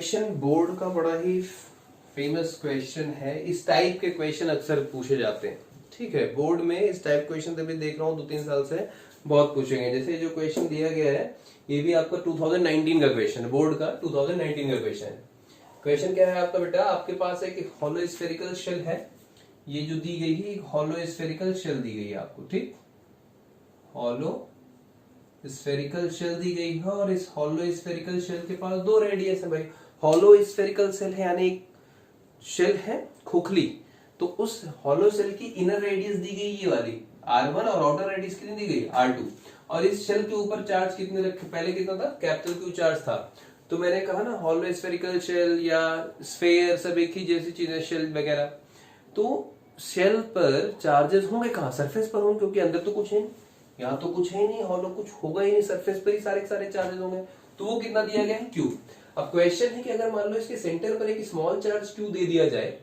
Question board का बड़ा ही famous question है। इस टाइप के क्वेश्चन अक्सर पूछे जाते हैं। ठीक है, बोर्ड में इस टाइप क्वेश्चन तभी देख रहा हूँ 2-3 साल से बहुत पूछेंगे। जैसे जो क्वेश्चन दिया गया है ये भी आपका 2019 का क्वेश्चन है, बोर्ड का 2019 का क्वेश्चन है। क्वेश्चन क्या है आपका बेटा, आपके पास एक हॉलो स्फेरिकल शेल है, ये जो दी गई है एक हॉलो स्फेरिकल शेल दी गई है आपको। ठीक, हॉलो स्फेरिकल शेल दी गई है और इस हॉलो स्फेरिकल शेल के पास दो रेडियस है भाई। हॉलो स्फेरिकल शेल है यानी एक शेल है खोखली, तो उस हॉलो शेल की इनर रेडियस दी गई ये वाली R1 और आउटर रेडियस कितनी दी गई R2। और इस शेल के ऊपर चार्ज कितने रखे, पहले कितना था, कैपिटल Q चार्ज था। तो मैंने कहा ना हॉलो स्फेरिकल शेल या स्फेयर सब एक ही जैसी चीजें, शेल वगैरह। तो शेल पर चार्जेस होंगे कहाँ, सरफेस पर होंगे, क्योंकि अंदर तो कुछ है नहीं, यहाँ तो कुछ है नहीं, हॉलो कुछ होगा ही नहीं, सरफेस पर ही सारे चार्जेस होंगे। तो वो कितना दिया गया है Q। अब क्वेश्चन है कि अगर मान लो इसके सेंटर पर एक स्मॉल चार्ज Q दे दिया जाए,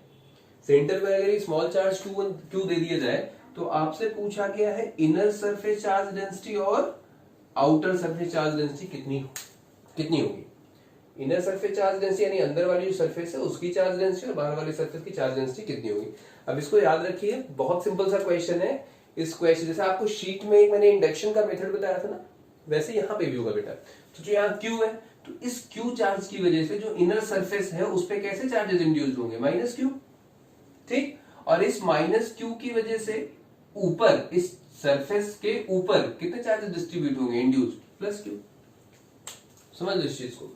सेंटर पर अगर एक स्मॉल चार्ज Q दे दिया जाए, तो आपसे पूछा गया है इनर सरफेस चार्ज डेंसिटी और आउटर सरफेस चार्ज डेंसिटी कितनी होगी। इनर सरफेस चार्ज डेंसिटी यानी अंदर वाली जो सरफेस है उसकी चार्ज डेंसिटी और बाहर वाली सरफेस की चार्ज डेंसिटी कितनी होगी। अब इसको याद रखिए, बहुत सिंपल सा क्वेश्चन है। इस क्वेश्चन जैसे आपको शीट में एक मैंने इंडक्शन का मेथड बताया था ना, वैसे यहाँ पे भी होगा बेटा। तो जो यहाँ Q है, तो इस Q चार्ज की वजह से जो इनर सरफेस है उस पे कैसे चार्जेस इंड्यूस होंगे, -Q। ठीक, और इस -Q की वजह से ऊपर इस सरफेस के ऊपर कितने चार्जेस डिस्ट्रीब्यूट होंगे, इंड्यूस्ड +Q। समझ लो इस चीज को,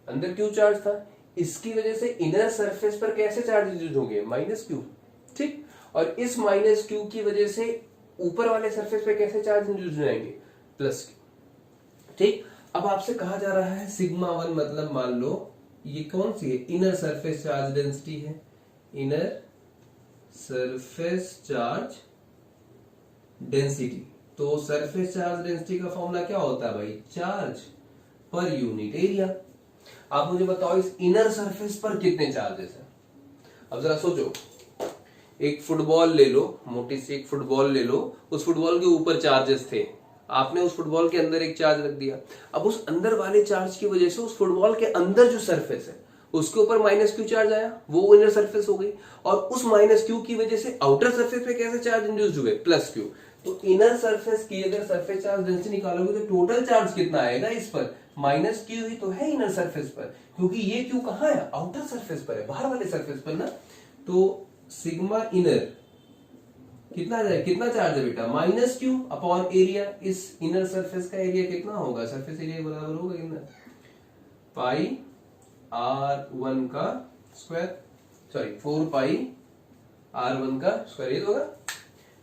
अंदर Q चार्ज था, इसकी वजह से इनर सरफेस पर कैसे चार्ज इंड्यूस होंगे, -Q। ठीक, और इस -Q की वजह से ऊपर वाले सरफेस पे कैसे चार्ज इंड्यूस हो जाएंगे, +Q। ठीक, अब आपसे कहा जा रहा है सिग्मा 1 मतलब मान लो ये कौन सी है, इनर सरफेस चार्ज डेंसिटी है, इनर सरफेस चार्ज डेंसिटी। तो सरफेस चार्ज डेंसिटी का फॉर्मूला क्या होता है भाई, चार्ज पर यूनिट एरिया। आप मुझे बताओ इस इनर सरफेस पर कितने चार्जेस हैं। अब जरा सोचो, एक फुटबॉल ले लो, मोटी सी एक फुटबॉल ले लो, उस फुटबॉल के ऊपर चार्जेस थे, आपने उस फुटबॉल के अंदर एक चार्ज रख दिया। अब उस अंदर वाले चार्ज की वजह से उस फुटबॉल के अंदर जो सरफेस है उसके ऊपर -Q चार्ज आया, वो इनर सरफेस हो गई, और उस -Q की वजह से आउटर सरफेस पे कैसे चार्ज इंड्यूस हुए, +Q। तो इनर सरफेस की अगर सरफेस चार्ज डेंसिटी निकालोगे तो टोटल चार्ज कितना आएगा इस पर, -Q ही तो है इनर सरफेस पर, क्योंकि ये Q कहाँ है, आउटर सरफेस पर है, बाहर वाले सरफेस पर ना। तो सिग्मा इनर कितना है, कितना चार्ज है बेटा, -Q अपॉन एरिया। इस इनर सरफेस का एरिया कितना होगा, सरफेस एरिया बराबर होगा कितना, पाई R1 का स्क्वायर, सॉरी 4 पाई R1 का स्क्वायर, ये तो होगा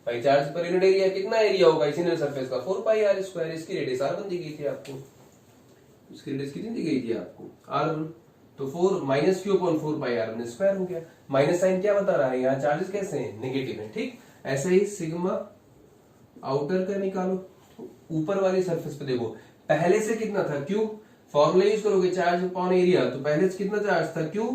पाई चार्ज पर यूनिट एरिया। कितना एरिया होगा इस इनर सरफेस का, 4 पाई R स्क्वायर। इसकी रेडियस R1 दी गई थी आपको, इसकी रेडियस कितनी दी गई थी आपको, R1। तो 4 -Q अपॉन 4 पाई R1 स्क्वायर हो गया। माइनस साइन क्या बता रहा है, यहाँ चार्जेस कैसे हैं, नेगेटिव है। ठीक, ऐसे ही सिग्मा आउटर का निकालो, तो ऊपर वाली सरफेस पे देखो पहले से कितना था Q, फॉर्मूला यूज करोगे चार्ज अपॉन एरिया, तो पहले से कितना चार्ज था Q,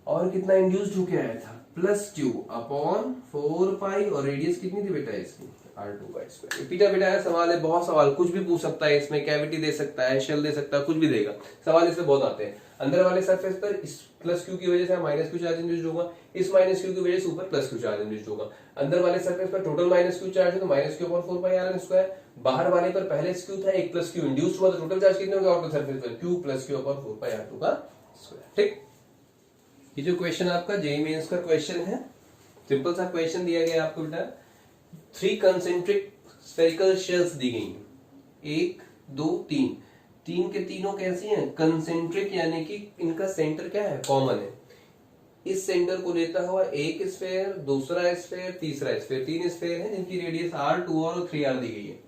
और कितना इंड्यूस्ड होके आया था, +Q अपॉन 4 पाई, और रेडियस कितनी थी बेटा इसकी, R2 का स्क्वायर। पीटा बेटा है सवाल है, बहुत सवाल, कुछ भी पूछ सकता है इसमें, कैविटी दे सकता है, शेल दे सकता है, कुछ भी देगा, सवाल इसमें बहुत आते हैं। अंदर वाले सरफेस पर इस +Q की वजह से -Q चार्ज इंड्यूस्ड होगा, इस -Q की वजह से ऊपर +Q चार्ज इंड्यूस्ड होगा। अंदर वाले सरफेस पर टोटल -Q चार्ज है तो -Q अपॉन 4 पाई R1 स्क्वायर, बाहर वाले पर पहले Q था, एक +Q इंड्यूस्ड हुआ, तो टोटल चार्ज कितने होगा आउटर सरफेस पर, Q +Q अपॉन 4 पाई R2 का स्क्वायर। ठीक, ये जो क्वेश्चन आपका जेईई मेंस का क्वेश्चन है, सिंपल सा क्वेश्चन दिया गया आपको बेटा, 3 कंसेंट्रिक स्फेरिकल शेल्स दी गई हैं, 1 2 3, तीन के तीनों कैसी हैं, कंसेंट्रिक, यानी कि इनका सेंटर क्या है, कॉमन है। इस सेंटर को लेता हुआ एक स्फेयर, दूसरा स्फेयर, तीसरा स्फेयर, 3 स्फेयर हैं जिनकी रेडियस R2 और 3R दी गई है।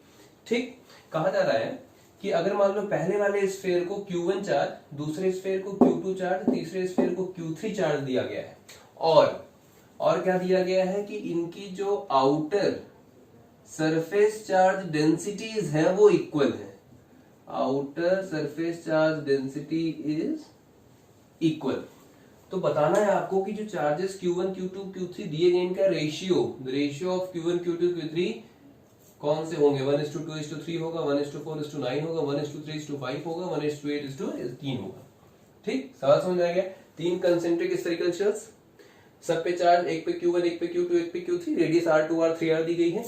ठीक, कहा जा रहा है कि अगर मान लो पहले वाले स्फेयर को Q1 चार्ज, दूसरे स्फेयर को Q2 चार्ज, तीसरे स्फेयर को Q3 चार्ज दिया गया है, और क्या दिया गया है कि इनकी जो आउटर सरफेस चार्ज डेंसिटीज है वो इक्वल है, outer surface charge density is equal. तो बताना है आपको कि जो चार्जेस Q1 Q2 Q3 दिए गए इनका ratio of Q1 Q2 Q3 कौन से होंगे, 1:2:3 होगा, 1:4:9 होगा, 1:3:5 होगा, 1:8:3 होगा। ठीक, सवाल समझ में आ गया। 3 कंसेंट्रिक स्फेरिकल शेल्स, सब पे चार्ज, एक पे Q1, एक पे Q2, एक पे Q3, radius R2 R3 R दी गई है।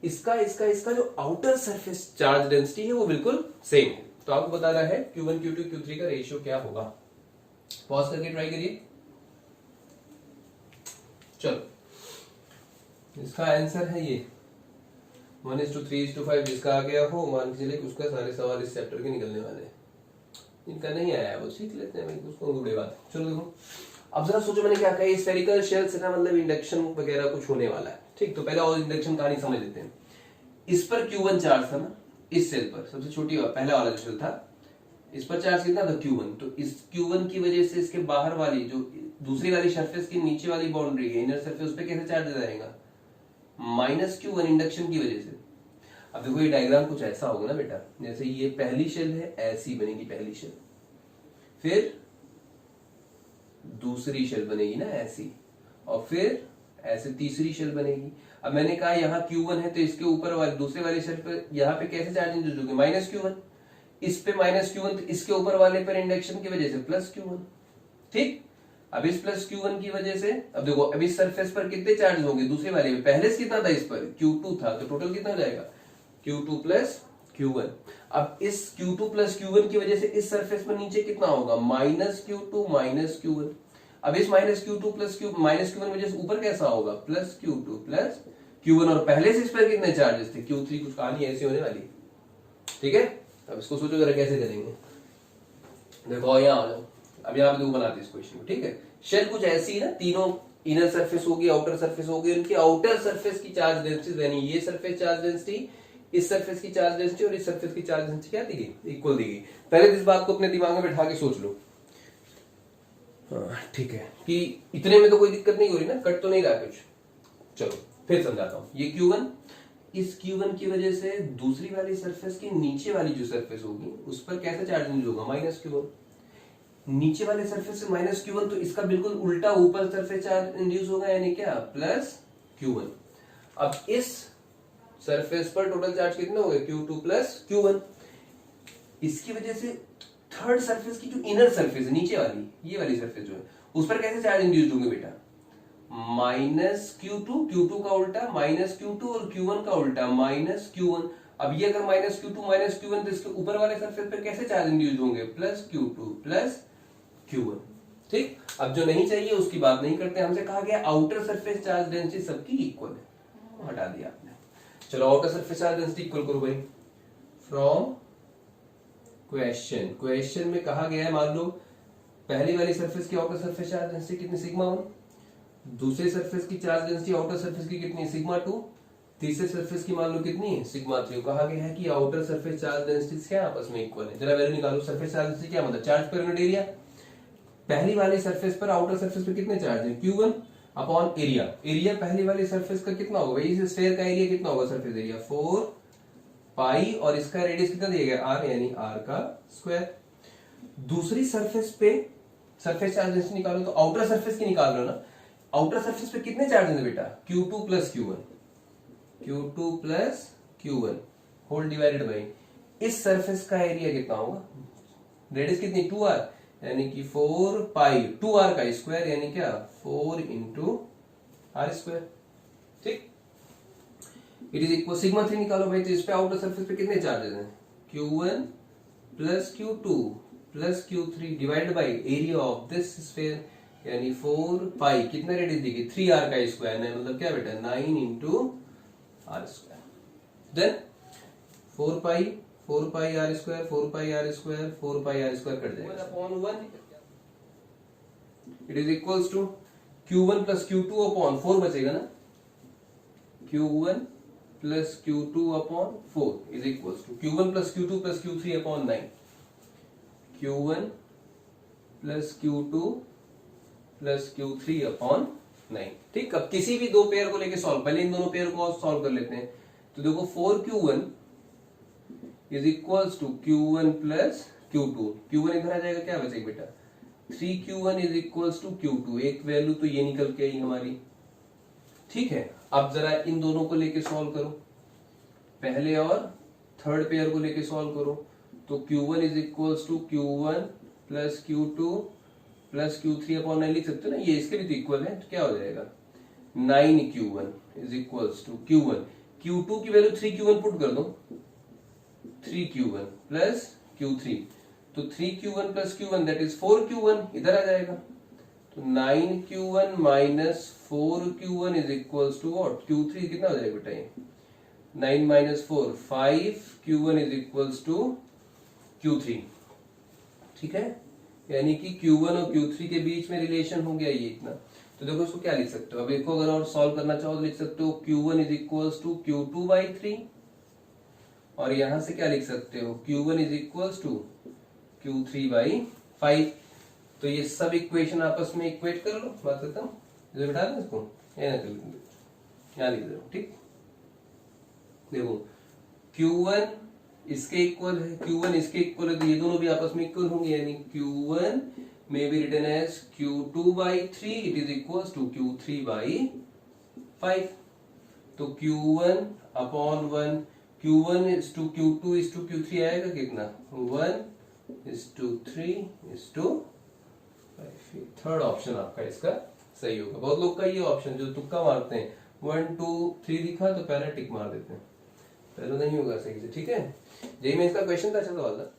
इसका जो आउटर सरफेस चार्ज डेंसिटी है वो बिल्कुल सेम है। तो आपको बताना है Q1 Q2 Q3 का रेशियो क्या होगा। पॉज करके ट्राई करिए। चलो, इसका आंसर है ये 1:3:5। जिसका आ गया हो मान के चलिए उसका सारे सवाल इस चैप्टर के निकलने वाले हैं। इनका नहीं आया वो सीख लेते हैं भाई, उसको बड़ी बात। चलो देखो, अब जरा सोचो मैंने क्या कहा, स्फेरिकल शेल से ना मतलब इंडक्शन वगैरह कुछ होने वाला है। ठीक, तो पहले और इंडक्शन कहानी समझ लेते हैं। इस पर Q1 चार्ज था ना, इस सेल पर सबसे छोटी पहला वाला जो सेल था, इस पर चार्ज कितना था Q1। तो इस Q1 की वजह से इसके बाहर वाली जो दूसरी वाली सरफेस की नीचे वाली बाउंड्री है, इनर सरफेस, उस पर कैसे चार्ज जाएगा, -Q1 इंडक्शन की वजह से। अब देखो ये डायग्राम कुछ ऐसा होगा ना बेटा, जैसे ये पहली शेल है, ऐसी बनेगी पहली शेल, फिर दूसरी शेल बनेगी ना ऐसी, और फिर ऐसे तीसरी शेल बनेगी। अब मैंने कहा यहाँ Q1 है तो इसके ऊपर वाले दूसरे वाले शेल पर यहाँ पे कैसे चार्ज इंड्यूस होगी, -Q1, इस पे -Q1, तो इसके ऊपर वाले पर इंडक्शन की वजह से +Q1। ठीक, अब इस +Q1 की वजह से, अब देखो अब इस सरफेस पर कितने चार्ज होंगे, दूसरे वाले में पहले से कितना था, इस पर Q2 था, तो टोटल कितना हो जाएगा Q2 + Q1। अब इस Q2 + Q1 की वजह से इस सरफेस पर नीचे कितना होगा, -Q2 - Q1। अब इस -Q2 + -Q1 वजह से ऊपर कैसा होगा, +Q2 + Q1, और पहले से इस पर कितने चार्जेस थे, Q3। कुछ कहानी ऐसी होने वाली, ठीक है। अब इसको सोचो जरा कैसे करेंगे। देखो यहाँ आ जाओ, अब यहाँ पे देखो बनाते इस क्वेश्चन को, ठीक है। शेल कुछ ऐसी है ना, तीनों इनर सरफेस होगी, आउटर सरफेस होगी, उनकी आउटर सरफेस की चार्ज डेंसिटी, यानी ये सरफेस चार्ज डेंसिटी, इस सरफेस की चार्ज डेंसिटी और इस सरफेस की चार्ज डेंसिटी क्या दी गई, इक्वल दी गई। पहले इस बात को अपने दिमाग में बैठा के सोच लो, ठीक है, कि इतने में तो कोई दिक्कत नहीं हो रही ना, कट तो नहीं रहा कुछ। चलो फिर समझाता हूं। ये Q1, इस Q1 की वजह से दूसरी वाली सरफेस की नीचे वाली जो सरफेस होगी उस पर कैसे चार्ज इंड्यूस होगा, -Q1। नीचे वाले सरफेस से -Q1, तो इसका बिल्कुल उल्टा ऊपर सरफेस चार्ज इंड्यूस होगा, यानी क्या, +Q1। अब इस सरफेस पर टोटल चार्ज कितने हो गए, Q2 + Q1। इसकी वजह से थर्ड सरफेस की जो इनर सरफेस है, नीचे वाली, ये वाली सरफेस जो है, उस पर कैसे चार्ज इंड्यूस होंगे बेटा, -Q2, Q2 का उल्टा -Q2 और Q1 का उल्टा -Q1। अब ये अगर -Q2 -Q1, तो इसके ऊपर वाले सरफेस पर कैसे चार्ज इंड्यूस होंगे, +Q2 + Q1। ठीक, अब जो नहीं चाहिए उसकी बात नहीं करते, हमसे कहा गया आउटर सरफेस चार्ज डेंसिटी सबकी इक्वल है, हटा दिया आपने। चलो outer surface charge density equal करो भाई, फ्रॉम क्वेश्चन में कहा गया है, मान लो पहली वाली सरफेस की आउटर सरफेस चार्ज डेंसिटी कितनी, σ1। दूसरे सरफेस की चार्ज डेंसिटी आउटर सरफेस की कितनी, σ2। तीसरे सरफेस की मान लो कितनी है, σ3। कहा गया है कि आउटर सरफेस चार्ज डेंसिटी क्या आपस में इक्वल है। जरा वैल्यू निकालो। सरफेस चार्ज डेंसिटी क्या मतलब, चार्ज पर यूनिट एरिया। पहली वाली सरफेस पर आउटर सरफेस पर कितने चार्ज है, Q1 अपॉन एरिया। एरिया पहली वाली सरफेस का कितना होगा भाई, इस स्फीयर का एरिया कितना होगा, सरफेस एरिया 4 पाई, और इसका रेडियस कितना दिया गया, R, यानी R का स्क्वायर। दूसरी सरफेस पे सरफेस चार्ज डेंसिटी निकालो, तो आउटर सरफेस की निकाल लो ना। आउटर सरफेस पे कितने चार्ज हैं बेटा, Q2 + Q1 whole divided by इस सरफेस का एरिया कितना होगा, रेडियस कितनी, 2R, यानी कि 4 पाई 2R का स्क्वायर, यानी क्या 4 × R²। ठीक, इट इज इक्वल σ3 निकालो भाई, तो इस पे आउटर सरफेस पे कितने चार्जेस हैं, Q1 + Q2 + Q3 divide by area of this sphere, यानी 4 पाई, कितना रेडियस दी गई, 3R का स्क्वायर, मतलब क्या बेटा 9 × R²। देन 4 पाई R², 4 पाई R², 4 पाई R² कट जाएगा, 1/1। It is equals to Q1 + Q2 upon 4 बचेगा ना, Q1 + Q2 upon 4 is equals to Q1 + Q2 + Q3 upon 9। Q1 + Q2 + Q3 upon 9। ठीक, अब किसी भी दो पेयर को लेके सॉल्व, पहले इन दोनों पेयर को सॉल्व कर लेते हैं। तो देखो 4Q1 is equals to Q1 + Q2, Q1 इधर आ जाएगा, क्या बचेगा बेटा 3Q1 is equals to Q2। एक वैल्यू तो ये निकल के आई हमारी। ठीक है, अब जरा इन दोनों को लेके सॉल्व करो, पहले और थर्ड पेयर को लेके सॉल्व करो। तो Q1 is equals to Q1 plus Q2 plus Q3 upon 9 लिख सकते हो ना, ये इसके भी तो इक्वल है, तो क्या हो जाएगा 9Q1 is equals to Q1, Q2 की वैल्यू 3Q1 पुट कर दो, 3Q1 प्लस Q3, तो 3Q1 plus Q1 that is 4Q1, इधर आ जाएगा, तो 9Q1 minus 4Q1 is equals to what, Q3 कितना हो जाएगा बेटा ये 9 minus 4 5Q1 is equals to Q3, ठीक है, यानी कि Q1 और Q3 के बीच में रिलेशन हो गया ये इतना। तो देखो इसको क्या लिख सकते हो, अब एक को अगर और सॉल्व करना चाहो तो लिख सकते हो Q1 is equals to Q2 by 3, और यहां से क्या लिख सकते हो Q1 is equals to Q3 by 5। तो ये सब इक्वेशन आपस में इक्वेट कर लो, बात खत्म। इधर बिठा दो इसको, यहाँ लिख दो, ठीक। देखो Q1 इसके इक्वल है, Q1 इसके इक्वल है, तो ये दोनों भी आपस में इक्वल होंगे, यानी Q1 may be written as Q2 by 3 it is equals to Q3 by 5। तो Q1 upon 1, Q1 is to Q2 is to Q3 आएगा कितना 1 is to 3 is to 5। Third option आपका इसका सही होगा। बहुत लोग का ये ऑप्शन जो तुक्का मारते हैं 1 2 3 दिखा तो पहले टिक मार देते हैं, पहले नहीं होगा सही से, ठीक है। जेई में इसका क्वेश्चन था, अच्छा सवाल था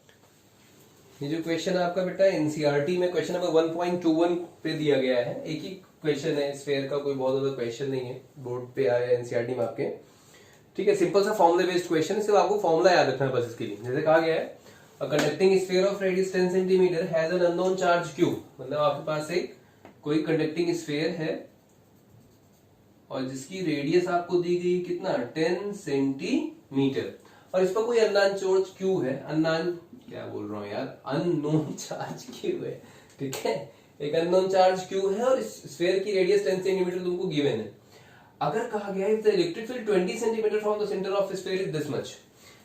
ये जो क्वेश्चन आपका बेटा एनसीईआरटी में क्वेश्चन नंबर 1.21 पे दिया गया है। एक ही क्वेश्चन है, स्फीयर का कोई बहुत ज्यादा क्वेश्चन नहीं है, बोर्ड पे आया एनसीईआरटी में आपके, ठीक है। सिंपल सा फॉर्मूला बेस्ड क्वेश्चन है, सिर्फ आपको फॉर्मूला याद रखना है बस इसके लिए। जैसे कहा गया है a conducting sphere of radius 10 centimetre has an unknown charge Q, मतलब आपके पास एक कोई कंडक्टिंग स्फीयर है और जिसकी रेडियस आपको दी गई कितना 10 सेंटीमीटर, और इस पर कोई अननोन चार्ज Q है, अननोन क्या बोल रहा हूं यार, अननोन चार्ज Q है, ठीक है। एक अननोन चार्ज Q है और इस स्फीयर की रेडियस 10 सेंटीमीटर तुमको गिवन है। अगर कहा गया if the electric field 20 centimetre from the centre of sphere is this much,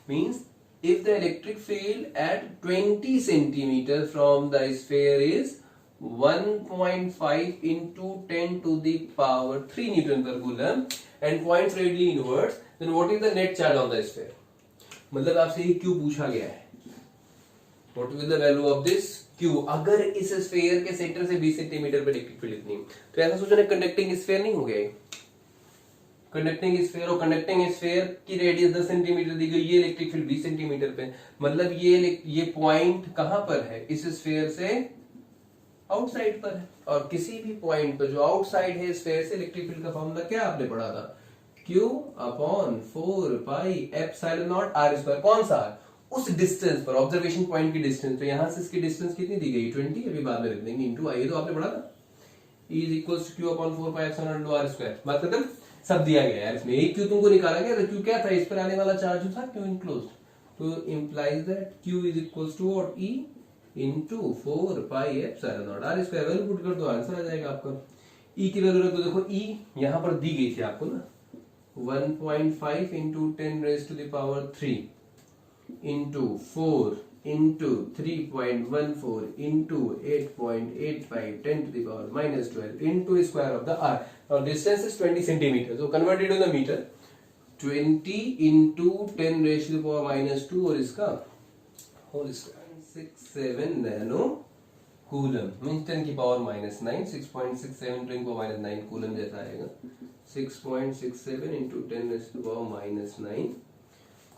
means if the electric field at 20 centimetre from the sphere is 1.5 into 10 to the power 3 Newton per coulomb and points radially inwards, then what is the net charge on the sphere? मतलब आपसे ये Q पूछा गया है, what will the value of this Q, अगर इस sphere के centre से 20 सेंटीमीटर पर इलेक्ट्रिक फील्ड इतनी, तो ऐसा सोचना कंडक्टिंग स्फीयर नहीं हो गया, कंडक्टिंग स्फीयर और कंडक्टिंग स्फीयर की रेडियस 10 सेंटीमीटर दी गई, ये इलेक्ट्रिक फील्ड 20 सेंटीमीटर पे, मतलब ये पॉइंट कहां पर है, इस स्फीयर से आउटसाइड पर है, और किसी भी पॉइंट पर जो आउटसाइड है स्फीयर से इलेक्ट्रिक फील्ड का फॉर्मूला क्या आपने पढ़ा था Q upon 4 pi epsilon not r square. कौन सा, उस डिस्टेंस पर, ऑब्जर्वेशन पॉइंट की डिस्टेंस, तो यहां से इसकी डिस्टेंस कितनी दी गई 20, अभी बाद में लिख देंगे, इनटू आई, तो आपने पढ़ा था E is equals to Q upon 4 pi epsilon r square. बात खत्म, सब दिया गया है इसमें। एक Q तुमको निकाला गया, तो Q क्या था, इस पर आने वाला चार्ज था Q इनक्लोज्ड, तो implies that Q is equals to what E into 4 pi epsilon not r square. Value put कर दो, आंसर आ जाएगा आपका। E की वैल्यू रख दो, देखो E यहां पर दी गई थी आपको ना 1.5 into 10 raised to the power 3 into 4 into 3.14 into 8.85 10 to the power minus 12 into square of the r. Now distance is 20 centimeters, so converted to the meter, 20 into 10 raised to the power minus 2 और इसका whole square 6.67 nano coulomb, means 10 की power minus 9, 6.67 10 को minus 9 coulomb जैसा आएगा, 6.67 into 10 raised to the power minus 9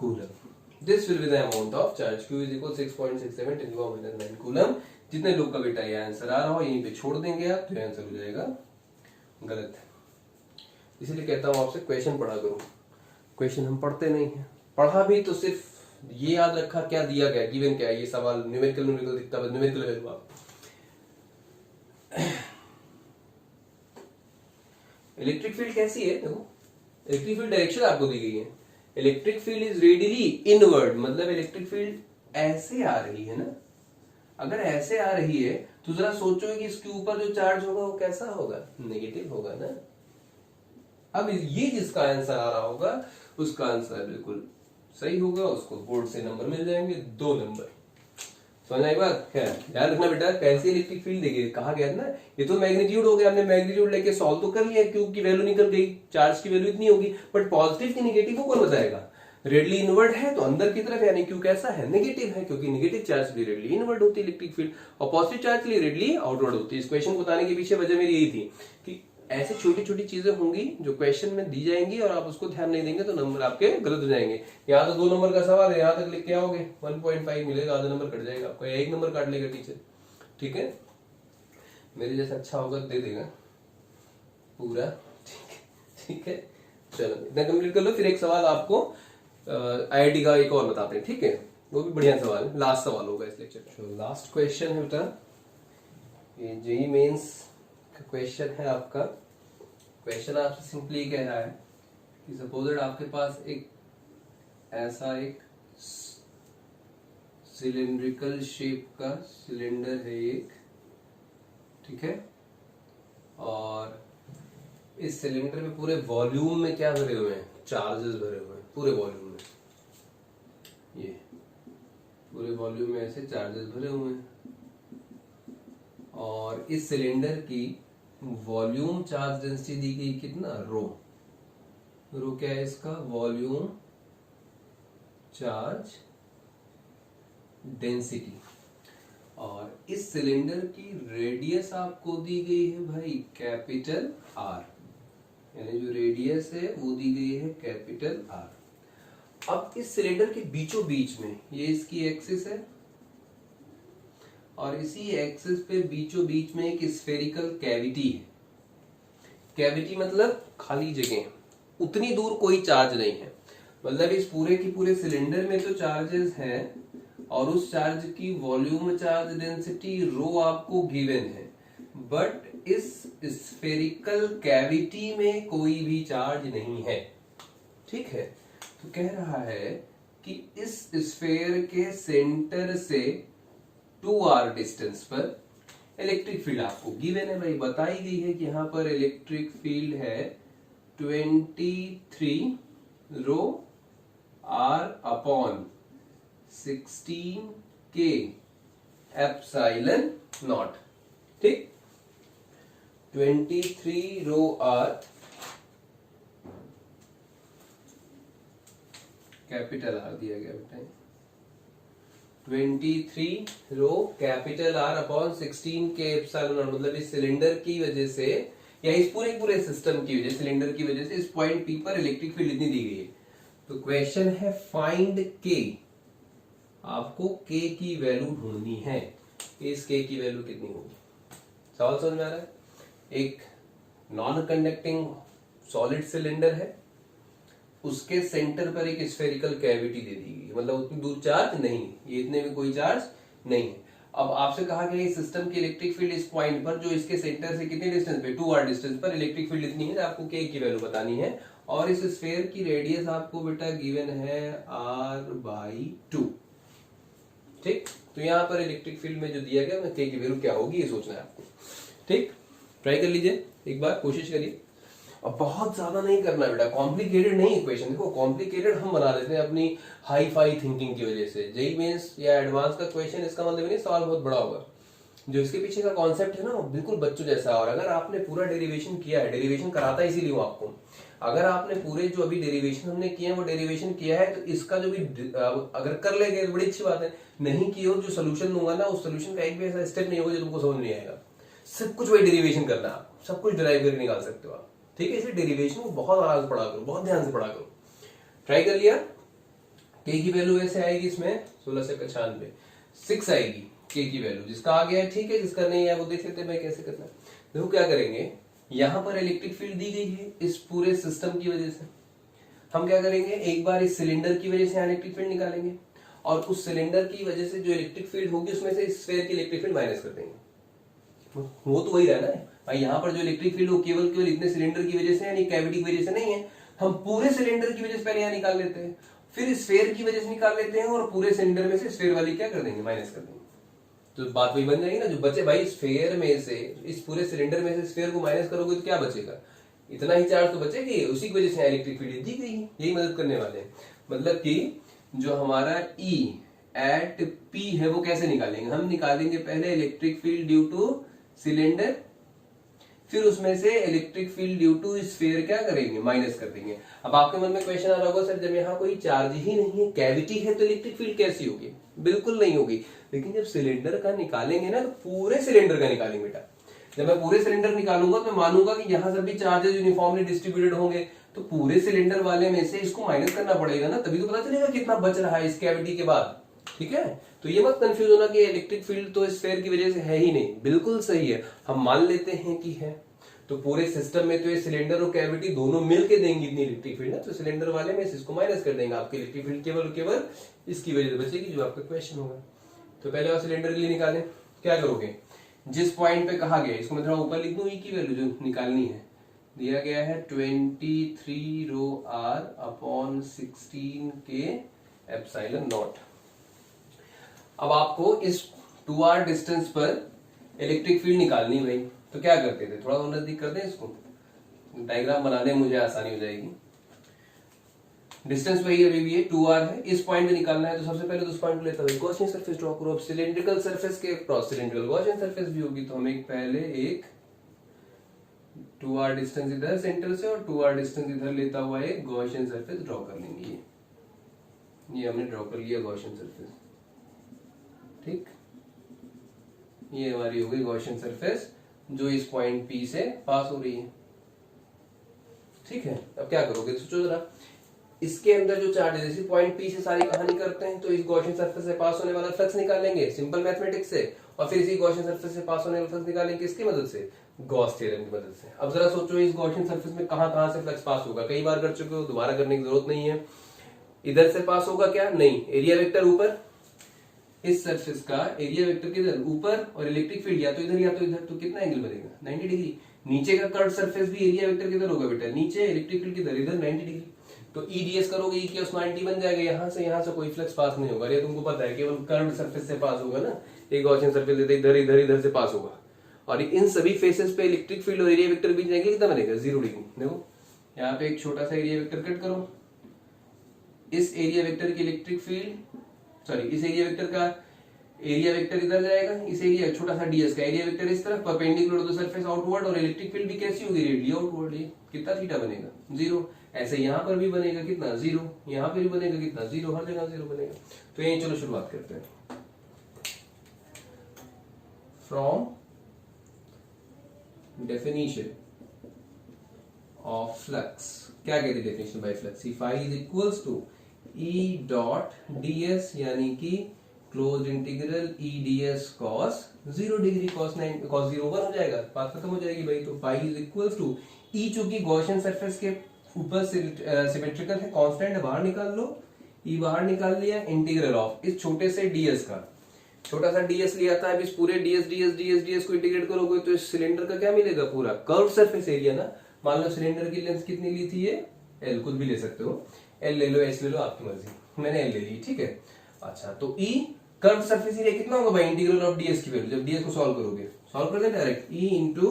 coulomb. This will be the amount of charge Q is equal 6.67 10 to the power minus 9 coulomb. जितने लोग का बेटा ये answer आ रहा हो यहीं पे छोड़ देंगे आप, तो आंसर हो जाएगा गलत। इसलिए कहता हूं आपसे क्वेश्चन पढ़ा करो, क्वेश्चन हम पढ़ते नहीं है, पढ़ा भी तो सिर्फ ये याद रखा क्या दिया गया, गिवन क्या है, ये सवाल न्यूमेरिकल दिखता है, न्यूमेरिकल वैल्यू आप इलेक्ट्रिक फील्ड कैसी है, देखो इलेक्ट्रिक फील्ड डायरेक्शन आपको दी गई है, electric field is radially inward, मतलब इलेक्ट्रिक फील्ड ऐसे आ रही है ना, अगर ऐसे आ रही है तो जरा सोचो कि इसके ऊपर जो चार्ज होगा वो कैसा होगा, नेगेटिव होगा ना। अब ये जिसका आंसर आ रहा होगा उसका आंसर बिल्कुल सही होगा, उसको बोर्ड से नंबर मिल जाएंगे 2 नंबर। समझ आई बात, ध्यान रखना बेटा, कैसे इलेक्ट्रिक फील्ड देखिए, कहा गया ना, ये तो मैग्नीट्यूड हो गया, हमने मैग्नीट्यूड लेके सॉल्व तो कर लिया, क्यू की वैल्यू निकल गई, चार्ज की वैल्यू इतनी होगी, बट पॉजिटिव की नेगेटिव को कौन बताएगा, रेडली इनवर्ड है तो अंदर की तरफ, यानी क्यू कैसा है, नेगेटिव है, क्योंकि नेगेटिव चार्ज के लिए रेडली इनवर्ड होती है इलेक्ट्रिक फील्ड, और पॉजिटिव चार्ज के लिए रेडली आउटवर्ड होती है। इस क्वेश्चन को बताने के पीछे वजह मेरी यही थी कि ऐसे छोटी छोटी चीजें होंगी जो क्वेश्चन में दी जाएंगी और आप उसको ध्यान नहीं देंगे तो नंबर आपके गलत हो जाएंगे। यहाँ तो 2 नंबर का सवाल है, यहाँ तक लिख के आओगे 1.5 मिलेगा, आधा नंबर कट जाएगा आपका, 1 नंबर काट लेगा टीचर। ठीक है, मेरे जैसा अच्छा होगा दे देगा पूरा। ठीक है, चलो इतना कंप्लीट कर लो, फिर एक सवाल आपको आईआईटी का एक और बताते हैं। ठीक है, वो भी बढ़िया सवाल है, लास्ट सवाल होगा इस लेक्चर का। लास्ट क्वेश्चन है बेटा, ये जेईई मेंस का क्वेश्चन है आपका। क्वेश्चन आपसे सिंपली कह रहा है कि सपोज आपके पास एक ऐसा एक सिलिंड्रिकल शेप का सिलेंडर है एक, ठीक है, और इस सिलेंडर में पूरे वॉल्यूम में क्या भरे हुए हैं, चार्जेस भरे हुए हैं पूरे वॉल्यूम में, ये पूरे वॉल्यूम में ऐसे चार्जेस भरे हुए हैं, और इस सिलेंडर की वॉल्यूम चार्ज डेंसिटी दी गई कितना, रो क्या है इसका, वॉल्यूम चार्ज डेंसिटी, और इस सिलेंडर की रेडियस आपको दी गई है भाई कैपिटल आर, यानी जो रेडियस है वो दी गई है कैपिटल आर। अब इस सिलेंडर के बीचों बीच में ये इसकी एक्सिस है, और इसी एक्सिस पे बीचों बीच में एक स्फेरिकल कैविटी है। कैविटी मतलब खाली जगह, उतनी दूर कोई चार्ज नहीं है, मतलब इस पूरे की पूरे सिलेंडर में तो चार्जेस हैं, और उस चार्ज की वॉल्यूम चार्ज डेंसिटी रो आपको गिवन है, बट इस स्फेरिकल कैविटी में कोई भी चार्ज नहीं है। ठीक है, तो कह रहा है कि इस स्फेयर के सेंटर से 2r डिस्टेंस पर इलेक्ट्रिक फील्ड आपको गिवन है भाई, बताई गई है कि यहां पर इलेक्ट्रिक फील्ड है 23 रो r upon 16 k epsilon naught. ठीक, 23 रो r कैपिटल R दिया गया बेटा, 23 रो कैपिटल R अपॉन 16 के एप्सिलॉन नॉट, मतलब इस सिलेंडर की वजह से या इस पूरे सिस्टम की वजह, सिलेंडर की वजह से इस पॉइंट P पर इलेक्ट्रिक फील्ड इतनी दी गई है। तो क्वेश्चन है फाइंड K, आपको K की वैल्यू ढूंढनी है, इस K की वैल्यू कितनी होगी। सवाल समझ में आ रहा है, एक नॉन कंडक्टिंग सॉलिड सिलेंडर है, उसके सेंटर पर एक स्फेरिकल कैविटी दे दी गई, मतलब उतनी दूर चार्ज नहीं है, ये इतने में कोई चार्ज नहीं है। अब आपसे कहा गया इस सिस्टम की इलेक्ट्रिक फील्ड इस पॉइंट पर, जो इसके सेंटर से कितने डिस्टेंस पे, 2r डिस्टेंस पर इलेक्ट्रिक फील्ड इतनी है, आपको K की वैल्यू बतानी है, और इस स्फेयर की रेडियस आपको बेटा गिवन है r/2। ठीक, तो यहाँ पर इलेक्ट्रिक फील्ड में जो दिया गया K की वैल्यू क्या होगी ये सोचना है आपको। ठीक, ट्राई कर लीजिए एक बार, कोशिश करिए, अब बहुत ज्यादा नहीं करना बेटा, कॉम्प्लिकेटेड नहीं इक्वेशन, देखो कॉम्प्लिकेटेड हम बना देते हैं अपनी हाई फाई थिंकिंग की वजह से। जेईई मेंस या एडवांस का क्वेश्चन, इसका मतलब नहीं सवाल बहुत बड़ा होगा, जो इसके पीछे का कॉन्सेप्ट है ना बिल्कुल बच्चों जैसा। और अगर आपने पूरा डेरिवेशन किया है, डेरिवेशन कराता इसीलिए हूं आपको, अगर आपने पूरे जो अभी डेरिवेशन हमने किए हैं वो डेरिवेशन किया है, तो इसका जो भी अगर कर लेंगे बड़ी अच्छी बात है, नहीं किए हो जो सोल्यूशन दूंगा ना, उस सोल्यूशन का एक भी ऐसा स्टेप नहीं होगा जो तुमको समझ नहीं आएगा, सब कुछ वही डेरिवेशन करना है, सब कुछ डिराइव करके निकाल सकते हो आप। ठीक है, इसलिए डेरिवेशन को बहुत आराम से पढ़ा करो, बहुत ध्यान से पढ़ा करो। ट्राई कर लिया, K की वैल्यू ऐसे आएगी इसमें 16 से 95, 6 आएगी K की वैल्यू, जिसका आ गया है ठीक है, जिसका नहीं है वो देख लेते हैं भाई कैसे करना है। देखो क्या करेंगे, यहां पर इलेक्ट्रिक फील्ड दी गई है इस पूरे सिस्टम की वजह से, हम क्या करेंगे एक बार इस सिलेंडर की वजह से इलेक्ट्रिक फील्ड निकालेंगे, और उस सिलेंडर की वजह से जो इलेक्ट्रिक फील्ड होगी उसमें से स्फीयर की इलेक्ट्रिक फील्ड माइनस कर देंगे, वो तो वही रहना है भाई। यहाँ पर जो इलेक्ट्रिक फील्ड हो केवल इतने सिलेंडर की वजह से, यानी कैविटी की वजह से नहीं है, हम पूरे सिलेंडर की वजह से पहले यहाँ निकाल लेते हैं, फिर स्फीयर की वजह से निकाल लेते हैं, और पूरे सिलेंडर में से स्फीयर वाली क्या कर देंगे, माइनस कर देंगे। तो बात वही बन जाएगी ना, जो बचे भाई स्फीयर में से, इस पूरे सिलेंडर में से स्फीयर को माइनस करोगे तो क्या बचेगा, इतना ही चार्ज तो बचेगी, उसी की वजह से इलेक्ट्रिक फील्ड दी गई है, यही मदद करने वाले हैं। मतलब कि जो हमारा E एट P है वो कैसे निकालेंगे, हम निकालेंगे पहले electric field due to cylinder, फिर उसमें से electric field due to sphere क्या करेंगे, माइनस कर देंगे। अब आपके मन में क्वेश्चन आ रहा होगा, सर जब यहाँ कोई चार्ज ही नहीं है, कैविटी है, तो इलेक्ट्रिक फील्ड कैसी होगी? बिल्कुल नहीं होगी। लेकिन जब सिलेंडर का निकालेंगे ना, तो पूरे सिलेंडर का निकालेंगे बेटा। जब मैं पूरे सिलेंडर निकालूंगा तो मैं मानूंगा कि यहाँ सभी चार्जेस यूनिफॉर्मली डिस्ट्रीब्यूटेड होंगे, तो पूरे सिलेंडर वाले में से इसको माइनस करना पड़ेगा ना, तभी तो पता चलेगा कितना बच रहा है इस कैविटी के बाद। ठीक है, तो ये मत कंफ्यूज होना कि इलेक्ट्रिक फील्ड तो स्फीयर की वजह से है ही नहीं, बिल्कुल सही है, हम मान लेते हैं कि है। तो पूरे सिस्टम में तो ये सिलेंडर और कैविटी दोनों मिलके देंगी इतनी इलेक्ट्रिक फील्ड, तो सिलेंडर वाले में से इसको माइनस कर देंगे, आपकी इलेक्ट्रिक फील्ड केवल इसकी वजह से बचेगी, जो आपका क्वेश्चन होगा। तो पहले आप सिलेंडर के लिए निकालें, क्या करोगे, जिस पॉइंट पे कहा गया, इसको मैं थोड़ा ऊपर लिख दूं, ई की वैल्यू जो निकालनी है, दिया गया है 23 रो r अपॉन 16 के एप्सिलॉन नॉट। अब आपको इस 2r डिस्टेंस पर इलेक्ट्रिक फील्ड निकालनी भाई, तो क्या करते थे, थोड़ा नजदीक कर दें इसको, डायग्राम बनाने में मुझे आसानी हो जाएगी। डिस्टेंस वही अभी भी है 2r है, इस पॉइंट पे निकालना है, तो सबसे पहले तो उस पॉइंट को लेता है गॉसियन सरफेस ड्रॉ करो। अब सिलेंड्रिकल सरफेस के क्रॉस सिलेंड्रिकल गॉसियन सरफेस भी होगी, तो हमें पहले एक 2r डिस्टेंस इधर सेंटर से और 2r डिस्टेंस इधर लेता हुआ एक गॉसियन सरफेस ड्रॉ कर लेंगे। ये हमने ड्रॉ कर लिया गॉसियन सरफेस, ठीक, ये हमारी हो गई गॉसियन सरफेस जो इस पॉइंट P से पास हो रही है। ठीक है, अब क्या करोगे, सोचो जरा, इसके अंदर जो चार्ज है, जैसे पॉइंट P से सारी कहानी करते हैं, तो इस गॉसियन सरफेस से पास होने वाला फ्लक्स निकालेंगे सिंपल मैथमेटिक्स से, और फिर इसी गॉसियन सरफेस से पास होने वाला फ्लक्स निकालेंगे किसकी मदद से, गॉस थ्योरम की मदद से। अब जरा सोचो इस गॉसियन सरफेस में कहां से फ्लक्स पास होगा, कई बार कर चुके हो, दोबारा करने की जरूरत नहीं है। इधर से पास होगा क्या, नहीं, एरिया वेक्टर ऊपर, इस सरफेस का एरिया वेक्टर किधर, ऊपर, और इलेक्ट्रिक फील्ड या तो इधर, तो कितना एंगल बनेगा, 90 डिग्री। नीचे का कर्व सरफेस भी एरिया वेक्टर किधर होगा बेटा, नीचे, इलेक्ट्रिक फील्ड किधर, इधर 90 डिग्री। तो ईडीएस करोगे, ई की 90 बन जाएगा, यहां से कोई फ्लक्स पास नहीं होगा, ये तुमको पता है, केवल कर्व सरफेस से पास होगा ना, एक गॉसियन सरफेस इधर से पास होगा, और इन सभी फेसेस पे इलेक्ट्रिक फील्ड और एरिया वेक्टर बीच जाएंगे, कितना बनेगा, 0 डिग्री। देखो यहाँ पे एक छोटा सा एरिया वेक्टर कट करो, इस एरिया वेक्टर की इलेक्ट्रिक फील्ड, सॉरी, इस एरिया वेक्टर का एरिया वेक्टर इधर जाएगा, इस एरिया छोटा सा डीएस का एरिया वेक्टर इस तरफ perpendicular to the surface outward, और इलेक्ट्रिक फील्ड भी कैसी होगी, रेडियली आउटवर्ड, कितना थीटा बनेगा, 0। ऐसे यहां पर भी बनेगा कितना, 0, यहां पर भी बनेगा कितना, 0, हर जगह 0 बनेगा। तो यही चलो शुरुआत करते हैं। फ्रॉम डेफिनेशन ऑफ फ्लक्स, क्या कहते हैं definition by flux, phi is equals to E dot ds, यानी कि close integral E ds cos 0 degree, cos 0 1 हो जाएगा, बात खत्म हो जाएगी भाई। तो पाई इज इक्वल्स टू ई, चूंकि गॉसियन सरफेस के ऊपर सिमेट्रिकल है, कांस्टेंट, बाहर निकाल लो, ई बाहर निकाल लिया, इंटीग्रल ऑफ इस छोटे से डीएस का, छोटा सा डीएस लिया था, अब इस पूरे डीएस को इंटीग्रेट करोगे तो इस सिलेंडर का क्या मिलेगा, पूरा कर्व सरफेस एरिया ना। मान लो सिलेंडर की लेंथ कितनी ली थी, ये एल, कुछ भी ले सकते हो, एल ले लो, एस ले लो, आपकी मर्जी, मैंने एल ले ली, ठीक है। अच्छा, तो ई कर्व सरफेस एरिया कितना होगा भाई, इंटीग्रल ऑफ डीएस की वैल्यू, जब डीएस को सॉल्व करोगे, सॉल्व कर देना डायरेक्ट, ई इंटू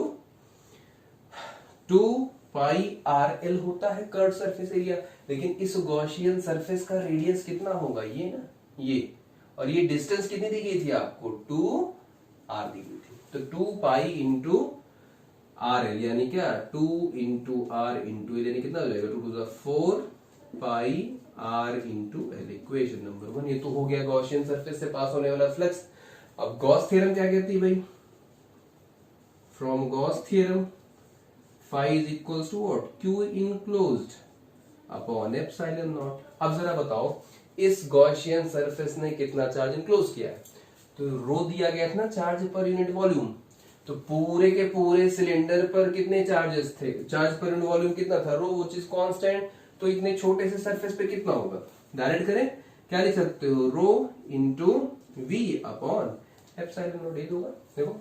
2 पाई आर एल होता है कर्व सरफेस एरिया। लेकिन इस गॉसियन सरफेस का रेडियस कितना होगा, ये ना, ये, और ये डिस्टेंस कितनी दी गई थी आपको, 2r दी गई थी, तो 2 पाई इंटू आर एल, यानी क्या, 2 इंटू आर इंटू एल, यानी कितना हो जाएगा, 2 to the 4 pi R into L, equation number 1। ये तो हो गया गॉसियन सरफेस से पास होने वाला फ्लक्स। अब गॉस थ्योरम क्या कहती है भाई, from Gauss theorem phi is equals to what, Q enclosed upon epsilon naught. अब जरा बताओ इस गॉसियन सरफेस ने कितना चार्ज इनक्लोज किया है, तो रो दिया गया था ना, चार्ज पर यूनिट वॉल्यूम, तो पूरे के पूरे सिलेंडर पर कितने चार्जेस थे, चार्ज पर यूनिट वॉल्यूम कितना था, रो विच इज कांस्टेंट, तो इतने छोटे से सरफेस पे कितना होगा, डायरेक्ट करें, क्या लिख सकते हो, rho into V upon epsilon naught, ये होगा। देखो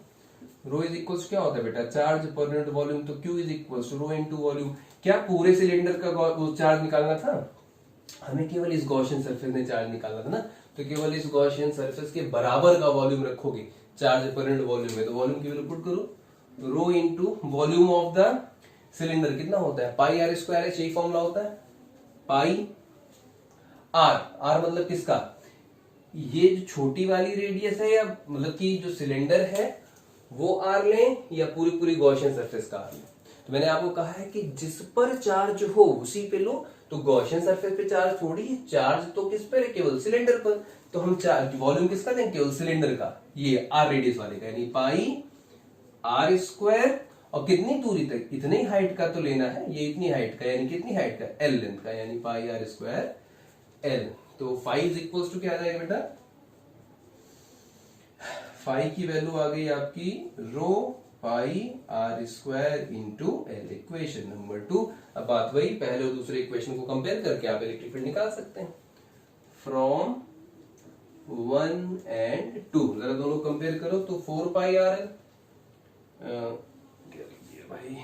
रो इज इक्वल्स क्या होता है बेटा, चार्ज पर यूनिट वॉल्यूम, तो Q is equals rho into volume. क्या पूरे सिलेंडर का वो चार्ज निकालना था, हमें केवल इस गॉसियन सरफेस में चार्ज निकालना था ना, तो केवल इस गॉसियन सरफेस के बराबर का वॉल्यूम रखोगे चार्ज पर यूनिट वॉल्यूम में, तो वॉल्यूम की वैल्यू पुट करो, rho into volume of the cylinder कितना होता है, पाई आर स्क्वायर, यही फॉर्मूला होता है, पाई आर, आर मतलब किसका, ये जो छोटी वाली रेडियस है, या मतलब कि जो सिलेंडर है वो आर लें या पूरी पूरी गॉसियन सरफेस का आर लें। तो मैंने आपको कहा है कि जिस पर चार्ज हो उसी पे लो। तो गॉसियन सरफेस पे चार्ज थोड़ी है, चार्ज तो किस पर है, केवल सिलेंडर पर। तो हम चार्ज वॉल्यूम किसका लेंगे, केवल सिलेंडर का, ये आर रेडियस वाले का, यानी पाई आर स्क्वायर। और कितनी दूरी तक, इतनी हाइट का तो लेना है, ये इतनी हाइट का, यानी कितनी हाइट का, एल लेंथ का, यानी पाई आर स्क्वायर एल। तो फाई इज इक्वल्स टू क्या आ जाएगा बेटा, फाई की वैल्यू आ गई आपकी rho pi are square into L, equation number 2। अब बात वही, पहले और दूसरे इक्वेशन को कंपेयर करके आप इलेक्ट्रिक फील्ड निकाल सकते हैं फ्रॉम 1 एंड 2। जरा दोनों कंपेयर करो तो 4 पाई आर एल, क्या लिखिए भाई,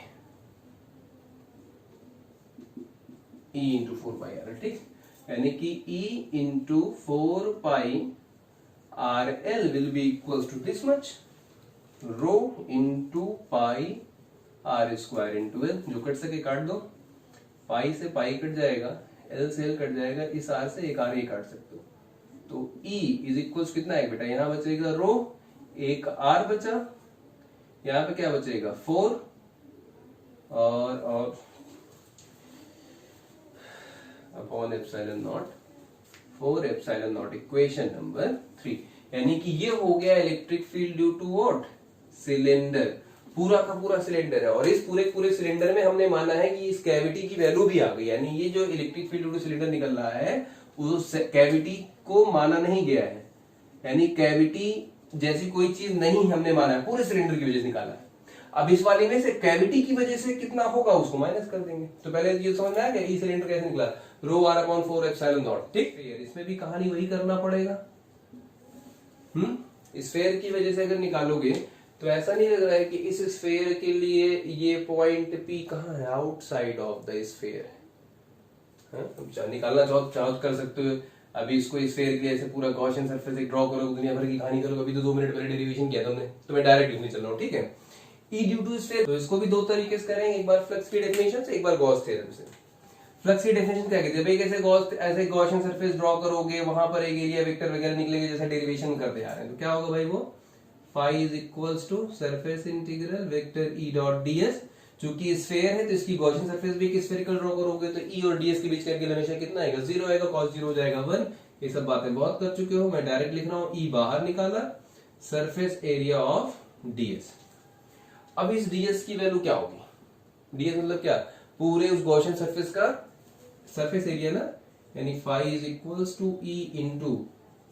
E into 4 pi R L, ठीक। यानी कि E into 4 pi R L will be equals to this much, rho into pi are square into L. जो कट सके काट दो, पाई से पाई कट जाएगा, एल से एल कट जाएगा, इस आर से एक आर ही काट सकते हो। तो E इज इक्वल्स कितना है बेटा, यहां बचेगा रो, एक आर बचा, यहां पे क्या बचेगा 4 और upon epsilon naught, 4 epsilon naught, equation number 3। यानी कि ये हो गया electric field due to what, cylinder. पूरा का पूरा सिलेंडर है, और इस पूरे सिलेंडर में हमने माना है कि इस कैविटी की वैल्यू भी आ गई। यानी ये जो electric field due to cylinder निकल रहा है उस कैविटी को माना नहीं गया है, यानी कैविटी जैसी कोई चीज नहीं हमने माना है, पूरे सिलेंडर की वजह से निकाला है। अब इस वाले में से कैविटी की वजह से कितना होगा उसको माइनस कर देंगे। तो पहले ये समझ में आ गया ई सिलेंडर कैसे निकला, रो आर अपॉन 4 एप्सिलॉन नॉट, ठीक। इसमें भी कहानी वही करना पड़ेगा। स्फेयर की वजह से अगर निकालोगे तो ऐसा नहीं लग रहा है कि इस स्फेयर के लिए ये पॉइंट पी कहाँ है, आउटसाइड ऑफ द स्फेयर। निकालना चाहो कर सकते हो। अभी इसको स्फेयर के लिए ऐसे पूरा गॉसियन सरफेस एक ड्रॉ करो, दुनिया भर की कहानी करो। अभी तो 2 मिनट पहले डेरिवेशन किया तुमने, तो मैं डायरेक्ट लिखने चल रहा हूँ, ठीक है। ई ड्यू टू स्फेयर, तो इसको भी दो तरीके से करेंगे, एक बार फ्लक्स की डेफिनेशन से, एक बार गॉस थ्योरम से। फ्लक्स की डेफिनेशन क्या कहती है भाई, ऐसे गॉसियन सरफेस ड्रॉ करोगे, वहां पर एक एरिया वेक्टर वगैरह निकलेंगे, जैसा डेरिवेशन करते आ रहे हैं। तो क्या होगा भाई, वो phi is equals to surface integral vector E dot ds. चूंकि स्फेयर है तो इसकी गॉसियन सरफेस भी एक स्फेरिकल ड्रॉ करोगे, तो ई और डीएस के बीच का एंगल हमेशा कितना आएगा, 0 आएगा, cos 0 हो जाएगा 1। ये सब बातें बहुत कर चुके हो, मैं डायरेक्ट लिख रहा हूं, ई बाहर निकाला, सरफेस एरिया ऑफ डीएस। अब इस डीएस की वैल्यू क्या होगी, डीएस मतलब क्या, पूरे उस गॉसियन सरफेस का सरफेस एरिया ना, यानी phi is equals to E into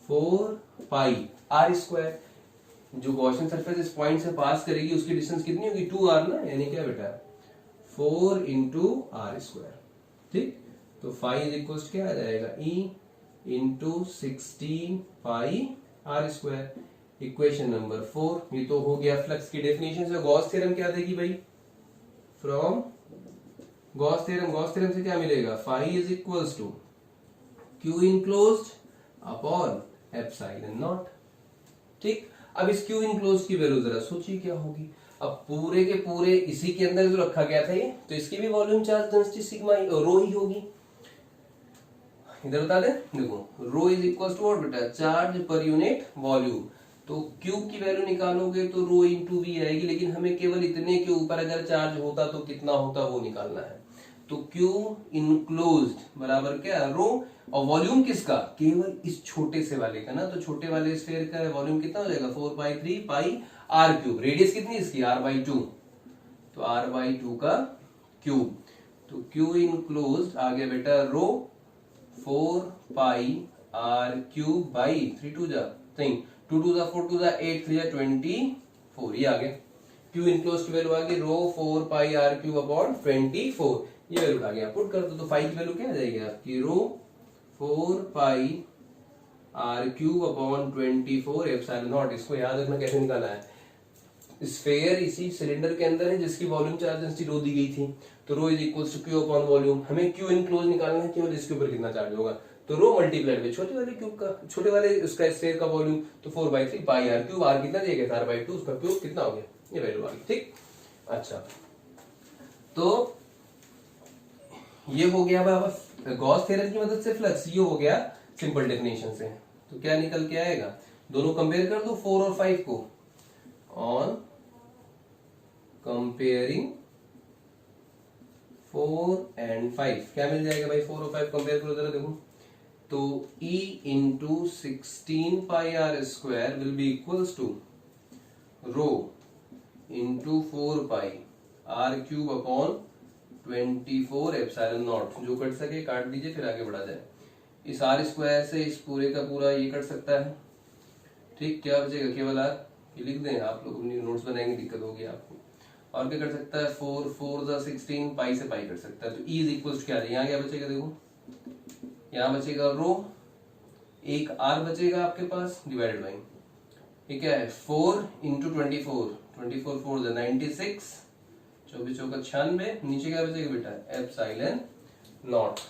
4 pi are square. जो गॉसियन सरफेस इस पॉइंट से पास करेगी उसकी डिस्टेंस कितनी होगी, 2r ना, यानी क्या बेटा 4 इंटू आर स्क्वायर, ठीक। तो फाई इज इक्वल्स क्या आ जाएगा, E into 16 pi are square, equation number 4। ये तो हो गया फ्लक्स की डेफिनेशन से। गॉस थ्योरम क्या देगी भाई, फ्रॉम गॉस थ्योरम से क्या मिलेगा, phi is equals to q enclosed upon epsilon naught, ठीक। अब इस क्यू इनक्लोज्ड की वैल्यू जरा सोचिए क्या होगी। अब पूरे के पूरे इसी के अंदर जो रखा गया था ये, तो इसकी भी वॉल्यूम चार्ज डेंसिटी सिग्मा रो ही होगी। इधर बता दे, देखो रो इज इक्वल्स टू व्हाट बेटा, चार्ज पर यूनिट वॉल्यूम। तो क्यू की वैल्यू निकालोगे तो रो इंटू वी आएगी, लेकिन हमें केवल इतने के ऊपर अगर चार्ज होता तो कितना होता वो निकालना है। तो क्यू इनक्लोज्ड बराबर क्या, रो, और वॉल्यूम किसका, केवल इस छोटे से वाले का ना, तो छोटे वाले स्फीयर का वॉल्यूम कितना हो जाएगा, 4/3 पाई आर क्यूब। रेडियस कितनी इसकी, r/2, तो r/2 का क्यूब। तो क्यू इनक्लोज्ड आ गया बेटा रो 4 पाई आर क्यूब बाई 3 2 जा 3 2 2 जा 4 2 जा 8 3 जा 24, ये आ गया। क्यू इनक्लोज्ड की वैल्यू आ गई रो 4 पाई आर क्यूब अपॉन 24, ये वैल्यू आ गया। पुट कर दो तो फाई की वैल्यू क्या आ जाएगी आपकी, rho 4 pi r cube upon 24 epsilon naught. इसको याद रखना कैसे निकाला है, स्फेयर इसी सिलेंडर के अंदर है जिसकी वॉल्यूम चार्ज डेंसिटी रो दी गई थी, तो rho is equals to q upon volume. हमें क्यू इनक्लोज निकालना है, केवल इसके ऊपर कितना चार्ज होगा, तो रो मल्टीप्लाइड बाय छोटे वाले क्यूब का, छोटे वाले उसका स्फेयर का वॉल्यूम, तो 4/3 पाई आर क्यूब, आर कितना दिया गया, r/2, उसका क्यूब कितना हो गया, ये वैल्यू आ गई, ठीक। अच्छा, तो ये हो गया बाबा गॉस थ्योरम की मदद से फ्लक्स, ये हो गया सिंपल डेफिनेशन से। तो क्या निकल के आएगा, दोनों कंपेयर कर दो 4 और 5 को, ऑन कंपेयरिंग 4 and 5, क्या मिल जाएगा भाई? 4 और 5 कंपेयर करो जरा, देखो तो E into 16 pi are square will be equals to rho into 4 pi r cube upon 24 epsilon naught. जो कट सके काट दीजिए, फिर आगे बढ़ा जाए। इस आर स्क्वायर से इस पूरे का पूरा ये कट सकता है, ठीक। क्या बचेगा? केवल आर। ये लिख दें, आप लोग अपनी नोट्स बनाएंगे, दिक्कत होगी आपको। और क्या कर सकता है? 4 4 16, पाई से पाई कर सकता है। तो ई इज इक्वल क्या है? यहाँ क्या बचेगा? देखो यहाँ बचेगा रो, एक आर बचेगा आपके पास, डिवाइडेड बाई ये क्या है? 4 इंटू 24, 24 4 96, 24 चौका 96। नीचे क्या बचेगा बेटा? Epsilon naught.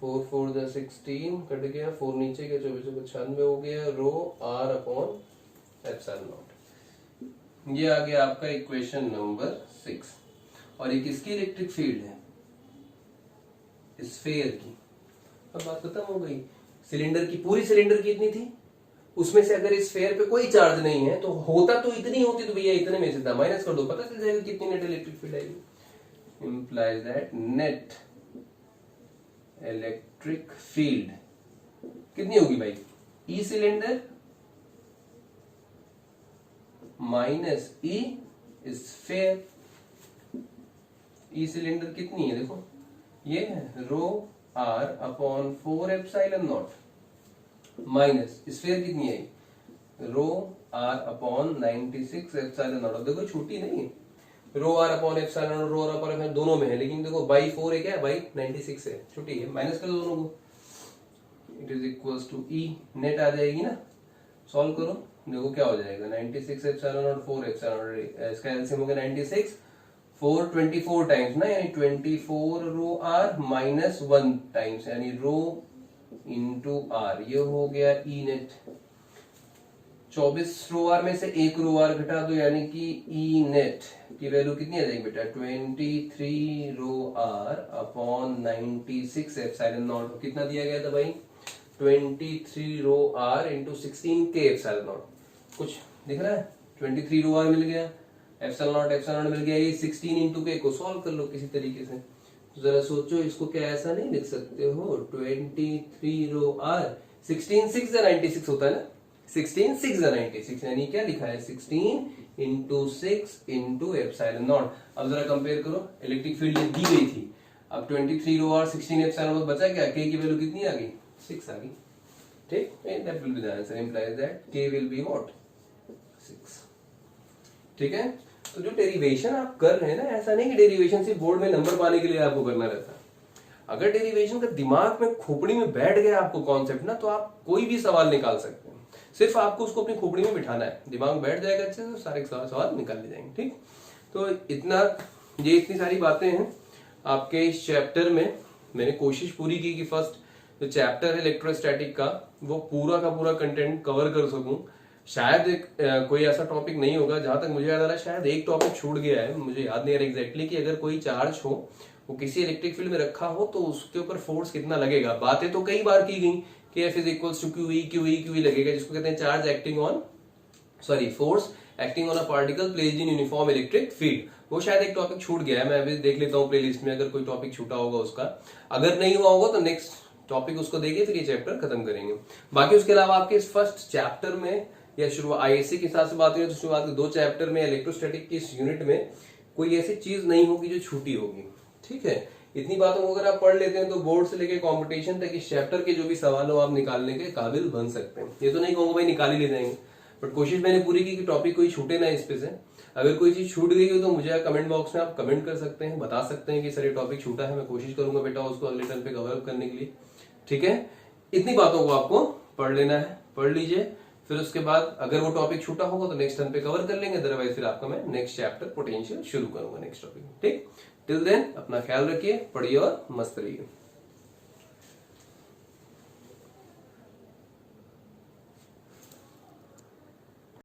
4 4 16 कट गया, 4 नीचे गया, 24 चौका 96 हो गया, रो आर अपॉन एप्सिलॉन नॉट। ये आ गया आपका इक्वेशन नंबर 6। और ये किसकी इलेक्ट्रिक फील्ड है? स्फेयर की। अब बात खत्म हो गई। सिलेंडर की, पूरी सिलेंडर की इतनी थी, उसमें से अगर इस स्फेयर पे कोई चार्ज नहीं है तो होता तो इतनी होती, तो भैया इतने में से था माइनस कर दो, पता चल जाएगा कितनी नेट इलेक्ट्रिक फील्ड आएगी। Implies that net electric field कितनी होगी भाई? E cylinder minus E sphere. E cylinder कितनी है? देखो ये है rho r upon 4 epsilon naught minus sphere कितनी है? Rho r upon 96 epsilon naught. देखो छोटी नहीं है, rho r upon epsilon naught, rho r upon epsilon दोनों में है, लेकिन देखो बाई 4 है क्या? बाई 96 है, छोटी है, माइनस कर दो दोनों को। It is equals to E, net आ जाएगी ना, सॉल्व करो, देखो क्या हो जाएगा। 96 एप्सिलॉन नॉट 4 एप्सिलॉन नॉट, इसका एलसीएम हो गया 96, 4 24 टाइम्स ना, यानी 24 रो आर माइनस 1 टाइम्स, यानी रो इंटू आर, ये हो गया ई नेट। 24 रो आर में से एक रो आर घटा दो, यानी कि ई नेट की वैल्यू कितनी आ जाएगी बेटा? 23 रो आर अपॉन 96 एप्सिलॉन नॉट। कितना दिया गया था भाई? 23 रो आर इंटू 16 के एप्सिलॉन नॉट। कुछ दिख रहा है? 23 रो आर मिल गया, एप्सिलॉन नॉट मिल गया। ये 16 इंटू के को सॉल्व कर लो किसी तरीके से। तो जरा सोचो, इसको क्या ऐसा नहीं लिख सकते हो? 23 रो आर, 16 6 96 होता है ना, 16 6 96, यानी क्या लिखा है? 16 इंटू 6 इंटू एप्सिलॉन नॉट। अब जरा कंपेयर करो, इलेक्ट्रिक फील्ड दी गई थी, अब 23 रो आर 16 एप्सिलॉन नॉट बचा क्या? के की वैल्यू कितनी आ गई? 6 आ गई, ठीक। That will be the answer, implies that के विल बी व्हाट? 6, ठीक है। तो जो डेरिवेशन आप कर रहे हैं ना, ऐसा नहीं कि डेरिवेशन सिर्फ बोर्ड में नंबर पाने के लिए आपको करना रहता है। अगर डेरिवेशन का दिमाग में, खोपड़ी में बैठ गया आपको कॉन्सेप्ट ना, तो आप कोई भी सवाल निकाल सकते हैं। सिर्फ आपको उसको अपनी खोपड़ी में बिठाना है, दिमाग बैठ जाएगा अच्छे से, तो सारे सवाल निकाल ले जाएंगे, ठीक। तो इतनी सारी बातें हैं आपके इस चैप्टर में। मैंने कोशिश पूरी की कि फर्स्ट जो चैप्टर है इलेक्ट्रोस्टैटिक का, वो पूरा का पूरा कंटेंट कवर कर सकूं। शायद कोई ऐसा टॉपिक नहीं होगा, जहां तक मुझे याद आ रहा है शायद एक टॉपिक छूट गया है, मुझे याद नहीं आ रहा एग्जैक्टली, कि अगर कोई चार्ज हो, वो किसी इलेक्ट्रिक फील्ड में रखा हो, तो उसके ऊपर फोर्स कितना लगेगा। बातें तो कई बार की गई कि F is equals to QE QE QE लगेगा, जिसको कहते हैं charge acting on, force acting on a particle placed in uniform electric field. वो शायद एक टॉपिक छूट गया है, मैं अभी देख लेता हूँ प्लेलिस्ट में, अगर कोई टॉपिक छूटा होगा उसका। अगर नहीं हुआ होगा तो नेक्स्ट टॉपिक उसको देंगे, फिर ये चैप्टर खत्म करेंगे। बाकी उसके अलावा आपके इस फर्स्ट चैप्टर में, या शुरुआत आईएससी के हिसाब से बात करें तो शुरुआत के 2 चैप्टर में इलेक्ट्रोस्टैटिक की इस यूनिट में कोई ऐसी चीज नहीं होगी जो छूटी होगी, ठीक है। इतनी बातों को अगर आप पढ़ लेते हैं तो बोर्ड से लेके कंपटीशन तक इस चैप्टर के जो भी सवाल हो आप निकालने के काबिल बन सकते हैं। ये तो नहीं कहूंगा भाई निकाल ही ले जाएंगे, बट कोशिश मैंने पूरी की कि टॉपिक कोई छूटे ना इस पे से। अगर कोई चीज छूट गई हो तो मुझे कमेंट बॉक्स में आप कमेंट कर सकते हैं, बता सकते हैं कि सर ये टॉपिक छूटा है, मैं कोशिश करूंगा बेटा उसको अगले टर्न पे कवर अप करने के लिए, ठीक है। इतनी बातों को आपको पढ़ लेना है, पढ़ लीजिए, फिर उसके बाद अगर वो टॉपिक छूटा होगा तो नेक्स्ट टर्न पे कवर कर लेंगे, अदरवाइज फिर आपका मैं नेक्स्ट चैप्टर पोटेंशियल शुरू करूंगा नेक्स्ट टॉपिक, ठीक। टिल देन अपना ख्याल रखिए, पढ़िए और मस्त रहिए।